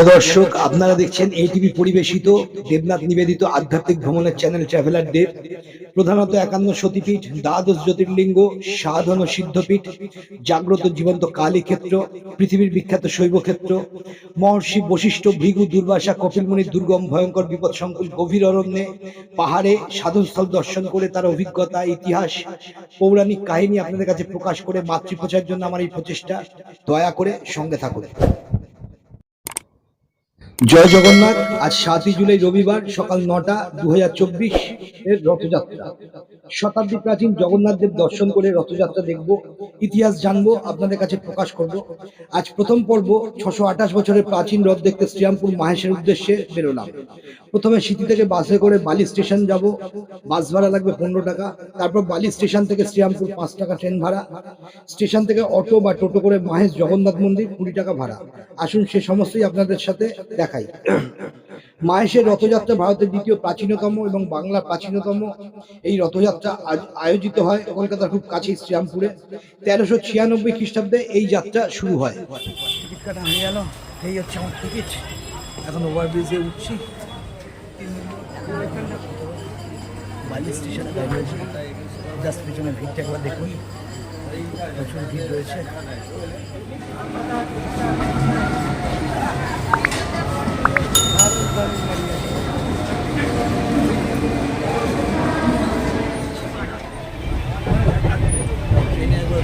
প্রিয় দর্শক, আপনারা দেখছেন এটিভি পরিবেশিত দেবনাথ নিবেদিত আধ্যাত্মিক ভ্রমণের চ্যানেল ট্রাভেলার দেব। প্রধানত ৫১ সতীপীঠ, দ্বাদশ জ্যোতির্লিঙ্গ, সাধন ও সিদ্ধপীঠ, জাগ্রত জীবন্ত কালী ক্ষেত্র, পৃথিবীর বিখ্যাত শৈব ক্ষেত্র, মহর্ষি বশিষ্ঠ, ভৃগু, দুর্বাসা, কপিলমুনির দুর্গম ভয়ঙ্কর বিপদসংকুল গভীর অরণ্যে, পাহাড়ে সাধনস্থল দর্শন করে তার অভিজ্ঞতা, ইতিহাস, পৌরাণিক কাহিনী আপনাদের কাছে প্রকাশ করে মাতৃপ্রচারের জন্য আমার এই প্রচেষ্টা। দয়া করে সঙ্গে থাকুন। জয় জগন্নাথ। আজ ৭ই জুলাই রবিবার সকাল ৯টা ২০২৪ এর রথযাত্রা। শতাব্দী প্রাচীন জগন্নাথ দেব দর্শন করে রথযাত্রা দেখব, ইতিহাস জানবো, আপনাদের কাছে প্রকাশ করব। আজ প্রথম পর্ব ৬২৮ বছরের প্রাচীন রথ দেখতে শ্রীরামপুর মাহেশের উদ্দেশ্যে বেরোলাম। প্রথমে সিটি থেকে বাসে করে বালি স্টেশন যাব। বাস ভাড়া লাগবে ১৫ টাকা। তারপর বালি স্টেশন থেকে শ্রীরামপুর ৫ টাকা ট্রেন ভাড়া। স্টেশন থেকে অটো বা টোটো করে মাহেশ জগন্নাথ মন্দির ২০ টাকা ভাড়া। আসুন সে সমস্তই আপনাদের সাথে দেখাই। মাহেশের রথযাত্রা ভারতের দ্বিতীয় প্রাচীনতম এবং বাংলার প্রাচীনতম এই রথযাত্রা আয়োজিত হয় কলকাতার খুব কাছেই শ্রীরামপুরে। ১৩৯৬ খ্রিস্টাব্দে এই যাত্রা শুরু হয়। টিকিট কাটা হয়ে গেল, এই হচ্ছে আমার টিকিট। এখন ওভারব্রিজে উঠছি। বালি স্টেশনে দাঁড়িয়ে রয়েছে, জাস্ট পিছনে ভিড়টা একবার দেখুন, প্রচুর ভিড় রয়েছে।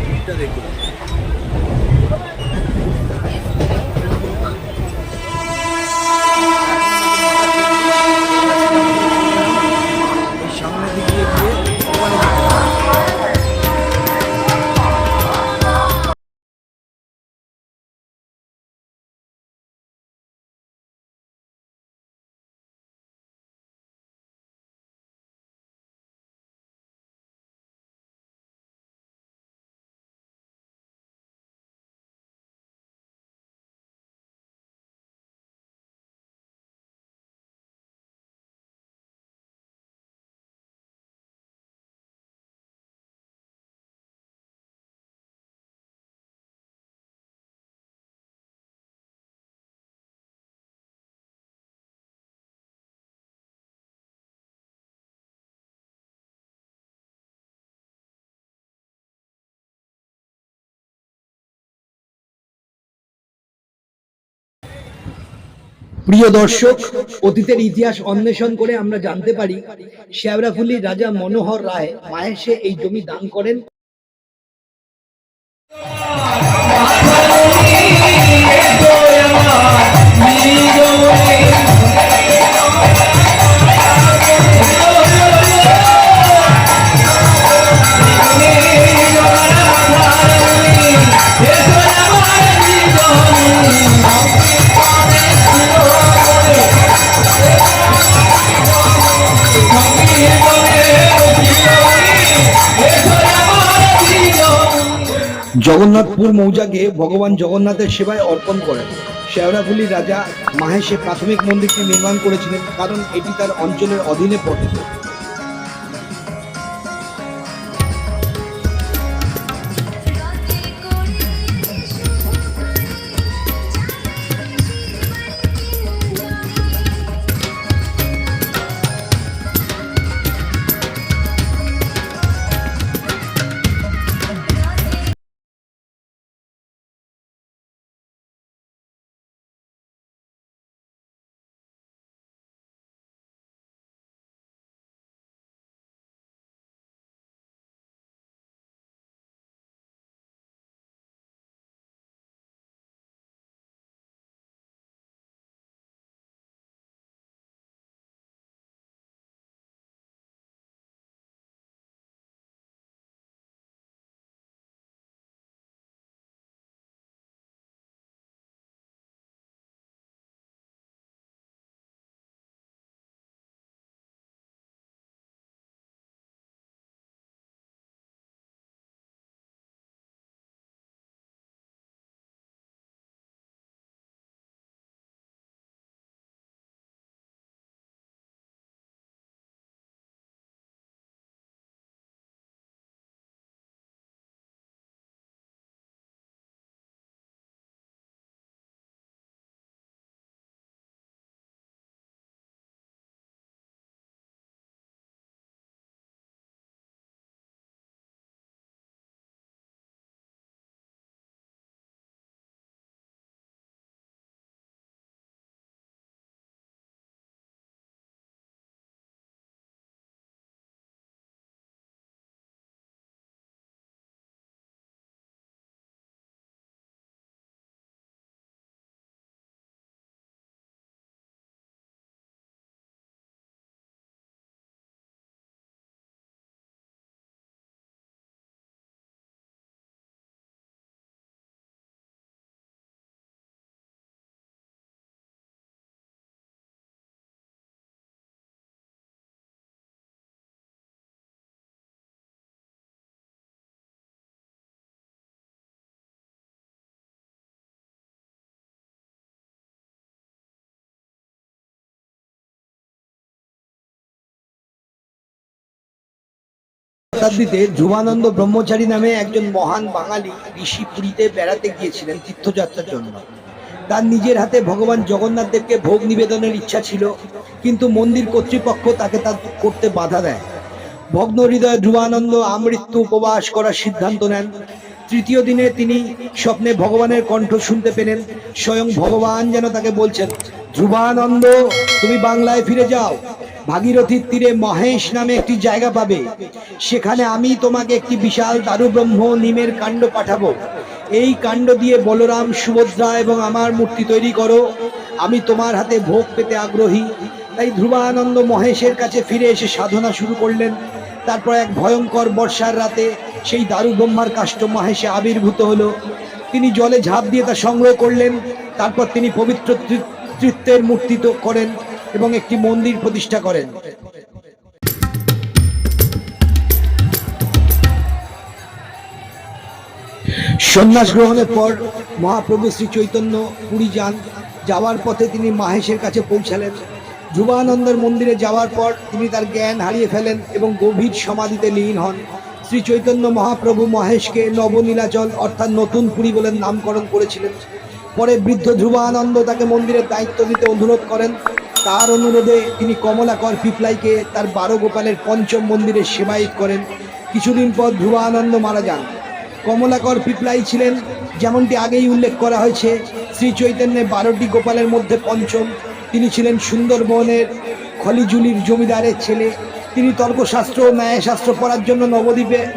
ভিড়টা দেখুন। সামনের দিকে গিয়ে প্রিয় দর্শক, অতীতের ইতিহাস অন্বেষণ করে আমরা জানতে পারি শেওড়াফুলির রাজা মনোহর রায় মাহেশে এই জমি দান করেন। জগন্নাথপুর মৌজাকে ভগবান জগন্নাথের সেবায় অর্পণ করেন। শেওড়াফুলির রাজা মাহেশে প্রাথমিক মন্দিরটি নির্মাণ করেছিলেন, কারণ এটি তার অঞ্চলের অধীনে পড়ে। শতাব্দীতে ধ্রুবানন্দ ব্রহ্মচারী নামে একজন মহান বাঙালি ঋষি পুরীতে বেড়াতে গিয়েছিলেন তীর্থযাত্রার জন্য। তার নিজের হাতে ভগবান জগন্নাথ দেবকে ভোগ নিবেদনের ইচ্ছা ছিল, কিন্তু মন্দির কর্তৃপক্ষ তাকে তা করতে বাধা দেয়। ভগ্ন হৃদয় ধ্রুবানন্দ আমৃত্যু উপবাস করার সিদ্ধান্ত নেন। তৃতীয় দিনে তিনি স্বপ্নে ভগবানের কণ্ঠ শুনতে পেলেন। স্বয়ং ভগবান যেন তাকে বলছেন, ধ্রুবানন্দ, তুমি বাংলায় ফিরে যাও। ভাগীরথীর তীরে মহেশ নামে একটি জায়গা পাবে, সেখানে আমি তোমাকে একটি বিশাল দারুব্রহ্ম নিমের কাণ্ড পাঠাবো। এই কাণ্ড দিয়ে বলরাম, সুভদ্রা এবং আমার মূর্তি তৈরি করো। আমি তোমার হাতে ভোগ পেতে আগ্রহী। তাই ধ্রুবানন্দ মহেশের কাছে ফিরে এসে সাধনা শুরু করলেন। তারপর এক ভয়ঙ্কর বর্ষার রাতে সেই দারুব্রহ্মার কাষ্ঠ মহেশে আবির্ভূত হলো। তিনি জলে ঝাঁপ দিয়ে তা সংগ্রহ করলেন। তারপর তিনি পবিত্র তৃত্বের মূর্তি করেন এবং একটি মন্দির প্রতিষ্ঠা করেন। সন্ন্যাস গ্রহণের পর মহাপ্রভু শ্রী চৈতন্য পুরী যান। যাওয়ার পথে তিনি মহেশের কাছে পৌঁছালেন। ধ্রুবানন্দের মন্দিরে যাওয়ার পর তিনি তার জ্ঞান হারিয়ে ফেলেন এবং গভীর সমাধিতে লীন হন। শ্রী চৈতন্য মহাপ্রভু মহেশকে নবনীলাচল অর্থাৎ নতুন পুরী বলে নামকরণ করেছিলেন। পরে বৃদ্ধ ধ্রুবানন্দ তাকে মন্দিরের দায়িত্ব দিতে অনুরোধ করেন। তার অনুরোধে তিনি কমলাকর পিপলাইকে তার 12 গোপালের পঞ্চম মন্দিরে সেবায়িত করেন। কিছুদিন পর ধ্রুবানন্দ মারা যান। কমলাকর পিপলাই ছিলেন, যেমনটি আগেই উল্লেখ করা হয়েছে, শ্রী চৈতন্যের 12টি গোপালের মধ্যে পঞ্চম। তিনি ছিলেন সুন্দরবনের খলিজুলির জমিদারের ছেলে। তিনি তর্কশাস্ত্র ও ন্যায়শাস্ত্র পড়ার জন্য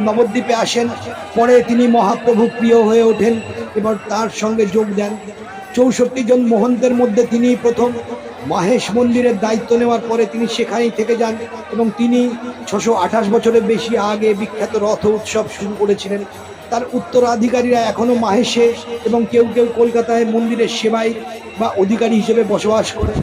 নবদ্বীপে আসেন। পরে তিনি মহাপ্রভু প্রিয় হয়ে ওঠেন এবং তার সঙ্গে যোগ দেন। 64 জন মহন্তের মধ্যে তিনি প্রথম। মহেশ মন্দিরের দায়িত্ব নেওয়ার পরে তিনি সেখানেই থেকে যান এবং তিনি 628 বছরের বেশি আগে বিখ্যাত রথ উৎসব শুরু করেছিলেন। তার উত্তরাধিকারীরা এখনো মহেশে এবং কেউ কেউ কলকাতায় মন্দিরের সেবাই বা অধিকারী হিসেবে বসবাস করে।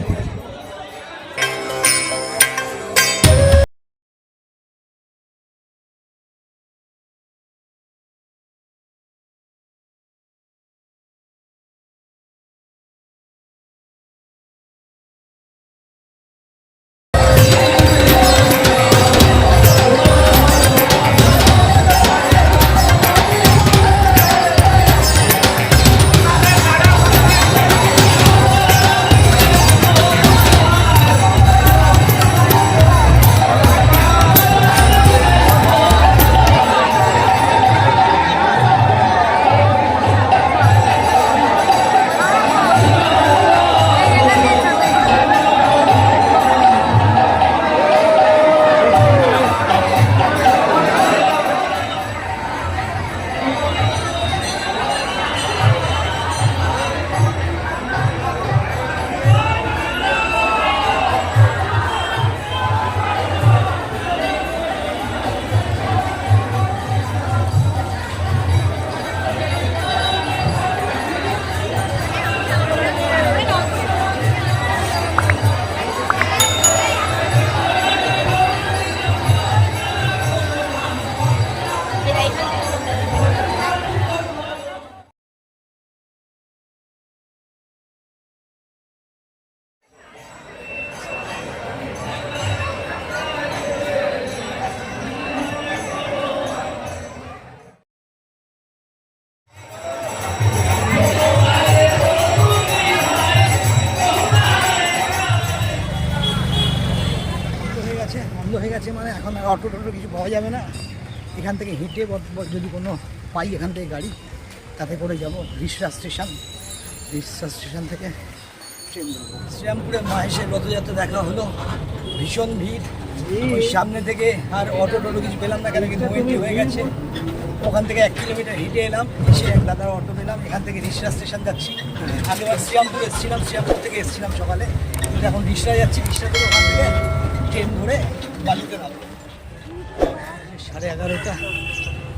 হয়ে গেছে, মানে এখন আর অটো কিছু পাওয়া যাবে না। এখান থেকে হেঁটে যদি কোনো পাই এখান থেকে গাড়ি, তাতে করে যাব রিষড়া স্টেশন। রিষড়া স্টেশন থেকে ট্রেন ধরবো। শ্রীরামপুরে মহেশের রথযাত্রা দেখা হলো, ভীষণ ভিড়। ওই সামনে থেকে আর অটো কিছু পেলাম না, কেন কি নৈটি হয়ে গেছে। ওখান থেকে 1 কিলোমিটার হেঁটে এলাম, এসে এক দাদার অটো পেলাম। এখান থেকে রিষড়া স্টেশন যাচ্ছি। আগেবার শ্রীরামপুর এসেছিলাম, শ্রীরামপুর থেকে এসেছিলাম সকালে, কিন্তু এখন রিষড়া যাচ্ছি। রিষড়া থেকে ওখান থেকে ট্রেন ধরে বালিতে নামবো। 11:30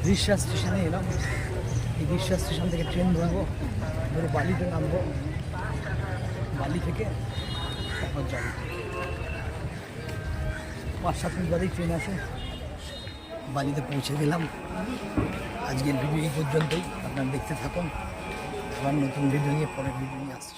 রিষড়া স্টেশনে এলাম। এই রিষড়া স্টেশন থেকে ট্রেন ধরবো, ধরে বালিতে নামবো। বালি থেকে তারপর যাবো। 5-7 মিনিট বাদেই ট্রেন আছে। বালিতে পৌঁছে গেলাম। আজকের ভিডিও এই পর্যন্তই। আপনারা দেখতে থাকুন। আবার নতুন ভিডিও নিয়ে পরের ভিডিও নিয়ে আসছি।